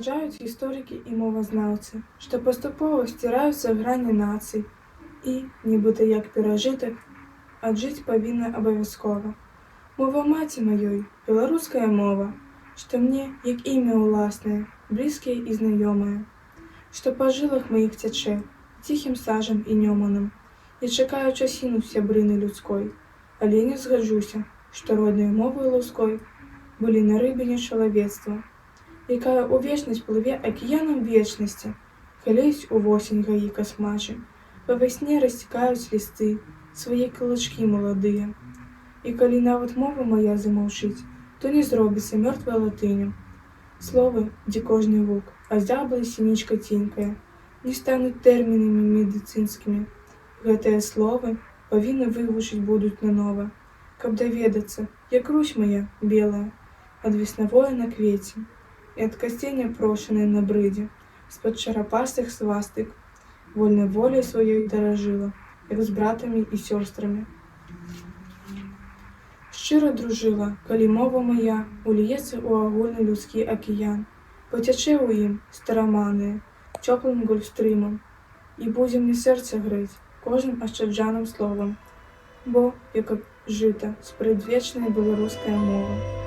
Сцвярджаюць гісторыкі і мовазнаўцы, што паступова сціраюцца грані нацый і, нібыта як перажытак, аджыць павінна абавязкова. Мова маці маёй, беларуская мова, што мне, як імя ўласнае, блізкае і знаёмае, што па жылах маіх цячэ ціхім сажам і нёманым. Я чакаю часіну сябрыны людской, але не згаджуся, што роднай мовай луской былі на рыбіне чалавецтва, якая ў вечнасць плыве акіянам вечнасці, хвалеюць увосень гаі касмачы, па вясне расцікаюць лісты, свае калачкі маладыя. І калі нават мова моя замаўчыць, то не зробіцца мёртвай латыню. Словы, дзе кожны гук, азяблая сінічка ценькая, не стануць тэрмінамі медыцынскімі. Гэтыя словы павінны вывучыць будуць нанова, каб даведацца, як русь моя белая, ад веснавое на квеце, і ад касцей няпрошанай на брыдзе, з-пад чарапастых свастык, вольнай воляй сваёй даражыла, як з братамі і сёстрамі. Шчыра дружыла, калі мова моя уліецца ў агульны людскі акіян, пацячэ ў ім стараманыя, цёплым гольфстрымам, і будзе мне сэрца грэць кожным ашчаджаным словам, бо, як жыта, спрадвечная беларуская мова.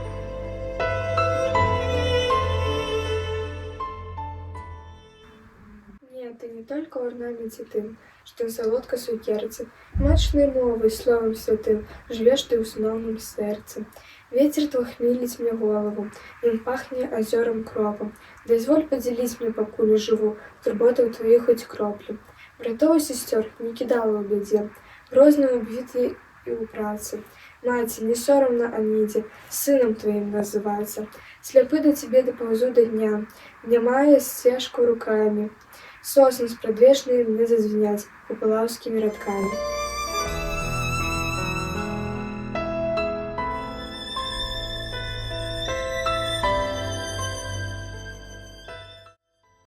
Ты не только в орнаменте тым, что солодка сукерцы, мачной мовой, словом святым, живешь ты в усновном сердце. Ветер твой хмелить мне голову, им пахнет озером кропом. Дозволь поделить мне, покуль живу, турботой твоей хоть кроплю. Братов и сестер не кидала в беде, грозно убиты и у працы. Мать, не соромно Аниде, сыном твоим называется. Слепы до тебе доползу до дня, внимая стежку руками. Сосны спрадвечные мне зазвенять попылаўскімі радкамі.